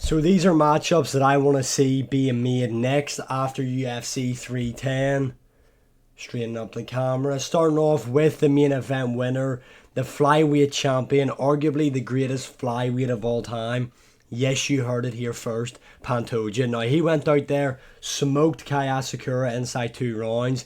So these are matchups that I want to see being made next after UFC 310. Straighten up the camera. Starting off with the main event winner, the flyweight champion, arguably the greatest flyweight of all time. Yes, you heard it here first, Pantoja. Now, he went out there, smoked Kai Asakura inside 2 rounds.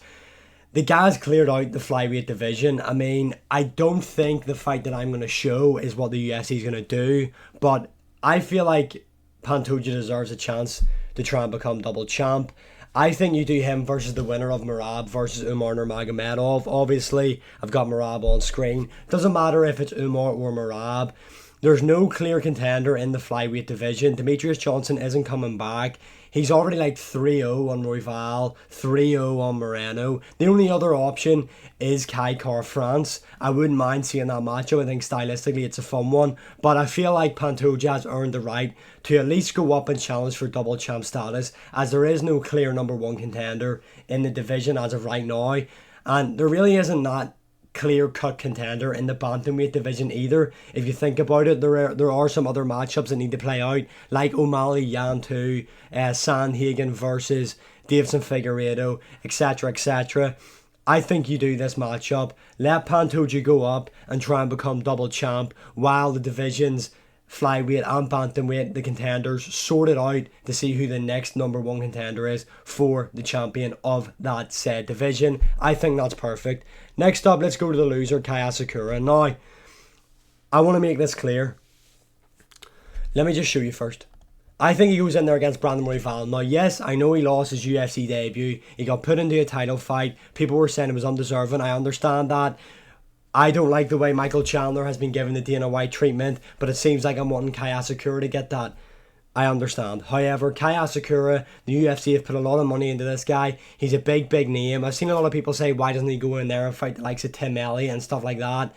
The guy's cleared out the flyweight division. I mean, I don't think the fight that I'm going to show is what the UFC is going to do, but I feel like Pantoja deserves a chance to try and become double champ. I think you do him versus the winner of Merab versus Umar Nurmagomedov. Obviously, I've got Merab on screen. Doesn't matter if it's Umar or Merab. There's no clear contender in the flyweight division. Demetrius Johnson isn't coming back. He's already like 3-0 on Royval, 3-0 on Moreno. The only other option is Kai France. I wouldn't mind seeing that matchup. I think stylistically it's a fun one. But I feel like Pantoja has earned the right to at least go up and challenge for double champ status, as there is no clear number 1 contender in the division as of right now. And there really isn't that clear-cut contender in the bantamweight division either. If you think about it, there are some other matchups that need to play out, like O'Malley, Yan 2, Sandhagen versus Davison Figueiredo, etc., etc. I think you do this matchup, let Pantoja go up and try and become double champ, while the divisions flyweight and bantamweight, the contenders, sort it out to see who the next number 1 contender is for the champion of that said division. I think that's perfect. Next up, let's go to the loser, Kai Asakura. Now, I want to make this clear. Let me just show you first. I think he goes in there against Brandon Royval. Now, yes, I know he lost his UFC debut. He got put into a title fight. People were saying it was undeserving. I understand that. I don't like the way Michael Chandler has been given the Dana White treatment, but it seems like I'm wanting Kai Asakura to get that. I understand. However, Kai Asakura, the UFC have put a lot of money into this guy. He's a big, big name. I've seen a lot of people say, why doesn't he go in there and fight the likes of Tim Elliott and stuff like that?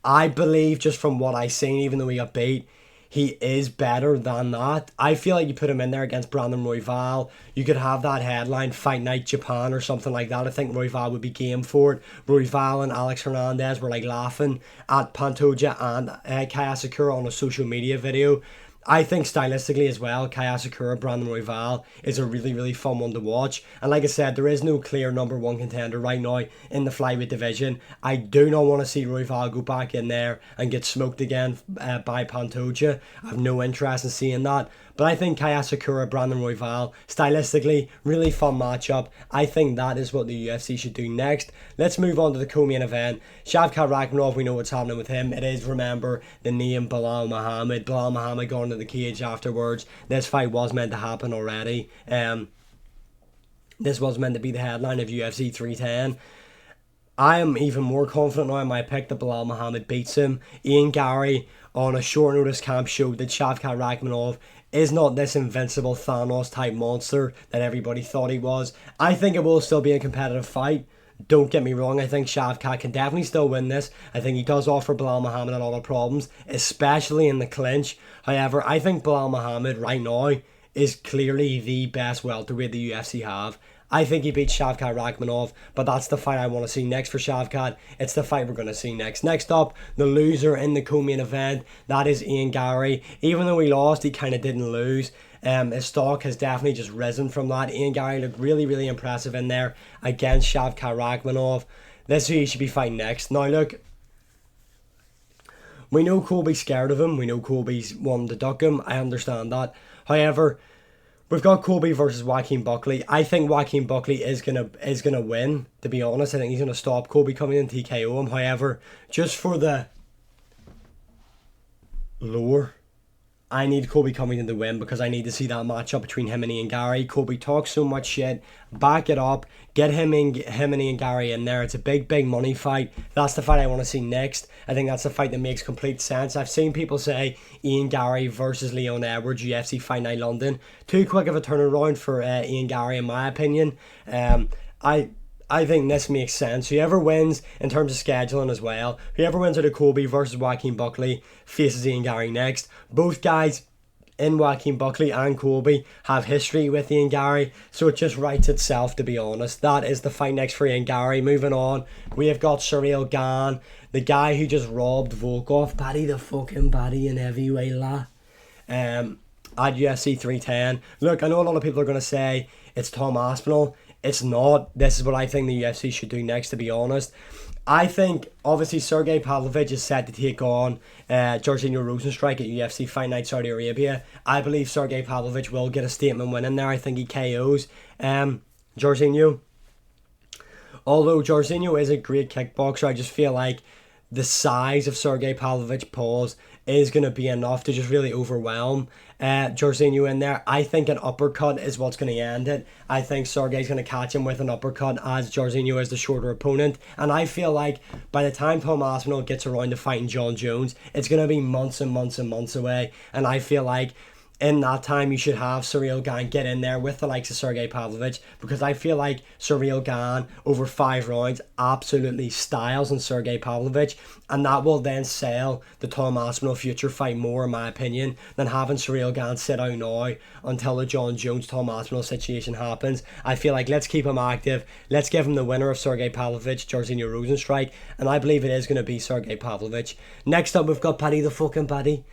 I believe, just from what I've seen, even though he got beat, he is better than that. I feel like you put him in there against Brandon Royval, you could have that headline, Fight Night Japan or something like that. I think Royval would be game for it. Royval and Alex Hernandez were like laughing at Pantoja and Kai Asakura on a social media video. I think stylistically as well, Kai Asakura, Brandon Royval is a really, really fun one to watch. And like I said, there is no clear number 1 contender right now in the flyweight division. I do not want to see Royval go back in there and get smoked again by Pantoja. I have no interest in seeing that. But I think Kai Asakura, Brandon Royval, stylistically, really fun matchup. I think that is what the UFC should do next. Let's move on to the co-main event. Shavkat Rakhmonov, we know what's happening with him. It is, remember, the name Belal Muhammad. Belal Muhammad going to the cage afterwards. This fight was meant to happen already. This was meant to be the headline of UFC 310. I am even more confident now in my pick that Belal Muhammad beats him. Ian Garry on a short notice camp showed that Shavkat Rakhmonov is not this invincible Thanos type monster that everybody thought he was. I think it will still be a competitive fight. Don't get me wrong, I think Shavkat can definitely still win this. I think he does offer Belal Muhammad a lot of problems, especially in the clinch. However, I think Belal Muhammad right now is clearly the best welterweight the UFC have. I think he beats Shavkat Rakhmonov, but that's the fight I want to see next for Shavkat. It's the fight we're going to see next. Next up, the loser in the co-main event, that is Ian Garry. Even though he lost, he kind of didn't lose. His stock has definitely just risen from that. Ian Garry looked really, really impressive in there against Shavkat Rakhmonov. This is who he should be fighting next. Now look, we know Colby's scared of him. We know Colby's wanting to duck him. I understand that. However, we've got Colby versus Joaquin Buckley. I think Joaquin Buckley is gonna win, to be honest. I think he's gonna stop Colby coming in TKO him. However, just for the lore, I need Colby coming in to win because I need to see that matchup between him and Ian Garry. Colby talks so much shit, back it up, get him and Ian Garry in there. It's a big, big money fight. That's the fight I want to see next. I think that's the fight that makes complete sense. I've seen people say Ian Garry versus Leon Edwards, UFC Fight Night London. Too quick of a turnaround for Ian Garry in my opinion. I think this makes sense. Whoever wins in terms of scheduling as well, whoever wins out of Colby versus Joaquin Buckley faces Ian Garry next. Both guys in Joaquin Buckley and Colby have history with Ian Garry, so it just writes itself, to be honest. That is the fight next for Ian Garry. Moving on, we have got Cyril Gane, the guy who just robbed Volkov. Paddy the fucking Paddy in heavyweight, la. at UFC 310. Look, I know a lot of people are going to say it's Tom Aspinall. It's not. This is what I think the UFC should do next, to be honest. I think, obviously, Sergey Pavlovich is set to take on Jorginho Rosenstrike at UFC Fight Night Saudi Arabia. I believe Sergey Pavlovich will get a statement win in there. I think he KOs Jorginho. Although Jorginho is a great kickboxer, I just feel like the size of Sergey Pavlovich's paws is going to be enough to just really overwhelm Jorginho in there. I think an uppercut is what's going to end it. I think Sergey's going to catch him with an uppercut, as Jorginho is the shorter opponent. And I feel like by the time Tom Aspinall gets around to fighting John Jones, it's going to be months and months and months away. And I feel like in that time, you should have Ciryl Gane get in there with the likes of Sergey Pavlovich, because I feel like Ciryl Gane over 5 rounds absolutely styles on Sergey Pavlovich, and that will then sell the Tom Aspinall future fight more, in my opinion, than having Ciryl Gane sit out now until the John Jones Tom Aspinall situation happens. I feel like let's keep him active, let's give him the winner of Sergey Pavlovich, Jorginho Rosenstrike, and I believe it is going to be Sergey Pavlovich. Next up, we've got Paddy the fucking Paddy.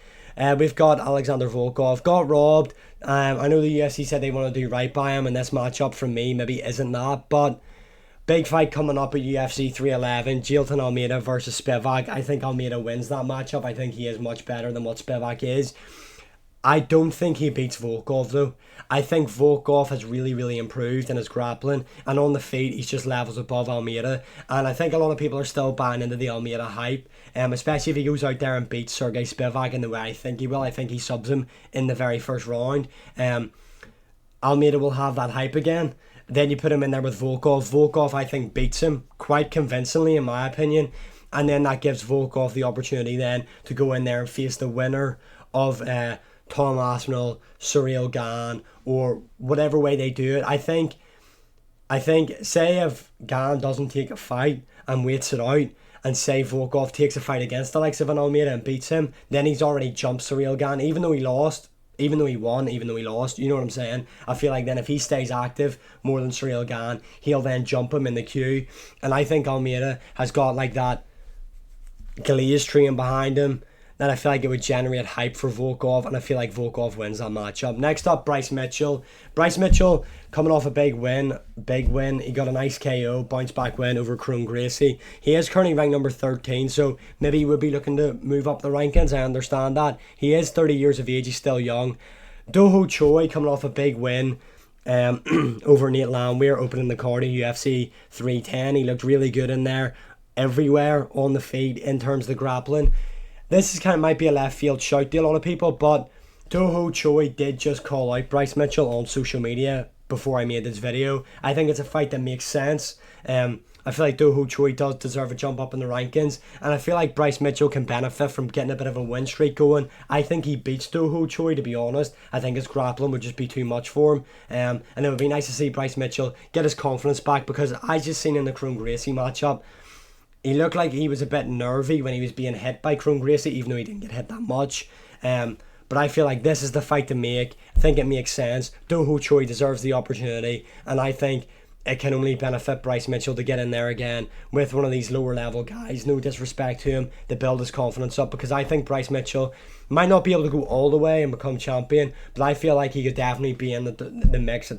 We've got Alexander Volkov. Got robbed. I know the UFC said they want to do right by him, and this matchup from me maybe isn't that, but big fight coming up at UFC 311. Volkov and Almeida versus Spivak. I think Almeida wins that matchup. I think he is much better than what Spivak is. I don't think he beats Volkov though. I think Volkov has really, really improved in his grappling, and on the feet he's just levels above Almeida. And I think a lot of people are still buying into the Almeida hype, especially if he goes out there and beats Sergey Spivak in the way I think he will. I think he subs him in the very first round. Almeida will have that hype again. Then you put him in there with Volkov. Volkov, I think, beats him quite convincingly, in my opinion. And then that gives Volkov the opportunity then to go in there and face the winner of Tom Aspinall, Ciryl Gane, or whatever way they do it. I think, say if Gane doesn't take a fight and waits it out, and say Volkov takes a fight against the likes of an Almeida and beats him, then he's already jumped Ciryl Gane, even though he lost, even though he won, even though he lost. You know what I'm saying? I feel like then if he stays active more than Ciryl Gane, he'll then jump him in the queue. And I think Almeida has got like that glaze train behind him that I feel like it would generate hype for Volkov, and I feel like Volkov wins that matchup. Next up, Bryce Mitchell. Bryce Mitchell coming off a big win. He got a nice KO, bounce back win over Kron Gracie. He is currently ranked number 13, so maybe he would be looking to move up the rankings. I understand that. He is 30 years of age, he's still young. Doho Choi coming off a big win over Nate Landwehr, opening the card at UFC 310. He looked really good in there, everywhere on the feet in terms of the grappling. This is might be a left field shout to a lot of people, but Toho Choi did just call out Bryce Mitchell on social media before I made this video. I think it's a fight that makes sense. I feel like Toho Choi does deserve a jump up in the rankings, and I feel like Bryce Mitchell can benefit from getting a bit of a win streak going. I think he beats Toho Choi, to be honest. I think his grappling would just be too much for him, and it would be nice to see Bryce Mitchell get his confidence back, because I just seen in the Kron Gracie matchup, he looked like he was a bit nervy when he was being hit by Kron Gracie, even though he didn't get hit that much. But I feel like this is the fight to make. I think it makes sense. Doho Choi deserves the opportunity, and I think it can only benefit Bryce Mitchell to get in there again with one of these lower level guys. No disrespect to him, to build his confidence up, because I think Bryce Mitchell might not be able to go all the way and become champion, but I feel like he could definitely be in the mix in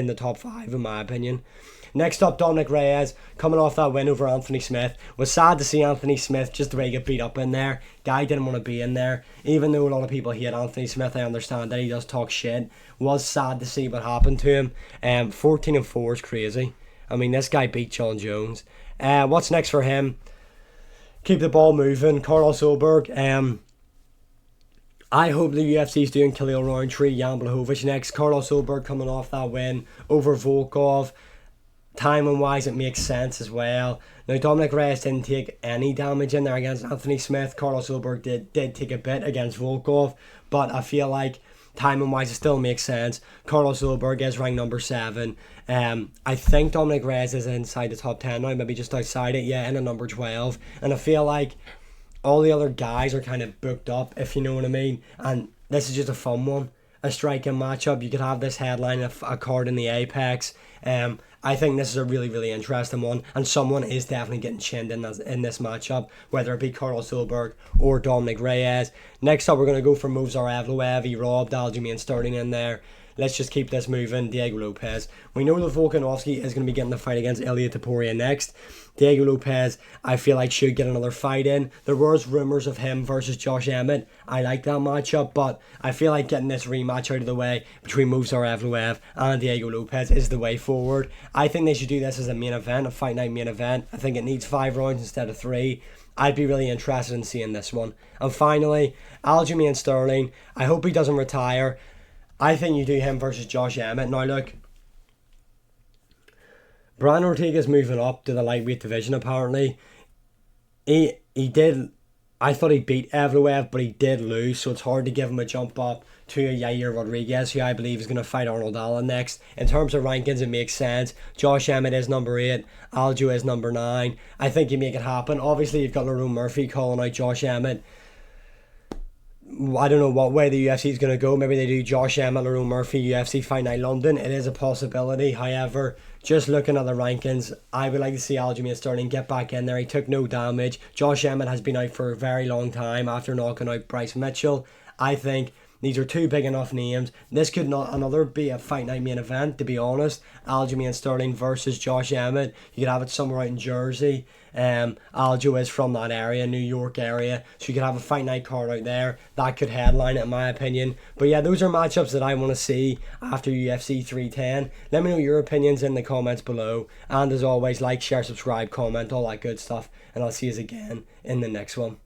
the top 5, in my opinion. Next up, Dominic Reyes, coming off that win over Anthony Smith. Was sad to see Anthony Smith just the way he got beat up in there. Guy didn't want to be in there. Even though a lot of people hate Anthony Smith, I understand that he does talk shit. Was sad to see what happened to him. 14-4 is crazy. I mean, this guy beat John Jones. What's next for him? Keep the ball moving. Carlos Ulberg. I hope the UFC is doing Khalil Roundtree, Jan Blachowicz next. Carlos Ulberg coming off that win over Volkov. Timing wise, it makes sense as well. Now, Dominic Reyes didn't take any damage in there against Anthony Smith. Carlos Ulberg did take a bit against Volkov, but I feel like timing wise, it still makes sense. Carlos Ulberg is ranked number 7. I think Dominic Reyes is inside the top 10 now, maybe just outside it, yeah, in a number 12. And I feel like all the other guys are kind of booked up, if you know what I mean. And this is just a fun one. a striking matchup. You could have this headline of a card in the Apex. I think this is a really, really interesting one, and someone is definitely getting chinned in this matchup, whether it be Carlos Ulberg or Dominic Reyes. Next up, we're going to go for Movsar Evloev. He robbed Aljamain Sterling in there. Let's just keep this moving. Diego Lopez. We know that Volkanovski is going to be getting the fight against Ilia Topuria next. Diego Lopez, I feel like, should get another fight in. There was rumours of him versus Josh Emmett. I like that matchup, but I feel like getting this rematch out of the way between Movsar Evloev and Diego Lopez is the way forward. I think they should do this as a main event, a fight night main event. I think it needs 5 rounds instead of 3. I'd be really interested in seeing this one. And finally, Aljamain Sterling. I hope he doesn't retire. I think you do him versus Josh Emmett. Now look, Brian Ortega's moving up to the lightweight division apparently. He did, I thought he beat Evloev, but he did lose, so it's hard to give him a jump up to a Yair Rodriguez, who I believe is going to fight Arnold Allen next. In terms of rankings, it makes sense. Josh Emmett is number 8, Aljo is number 9. I think you make it happen. Obviously, you've got Lerone Murphy calling out Josh Emmett. I don't know what way the UFC is going to go. Maybe they do Josh Emmett, Lerone Murphy, UFC Fight Night London. It is a possibility. However, just looking at the rankings, I would like to see Aljamain Sterling get back in there. He took no damage. Josh Emmett has been out for a very long time after knocking out Bryce Mitchell. I think these are 2 big enough names. This could not another be a fight night main event, to be honest. Aljamain Sterling versus Josh Emmett. You could have it somewhere out in Jersey. Aljo is from that area, New York area, so you could have a fight night card out there. That could headline it, in my opinion. But yeah, those are matchups that I want to see after UFC 310. Let me know your opinions in the comments below. And as always, like, share, subscribe, comment, all that good stuff. And I'll see you again in the next one.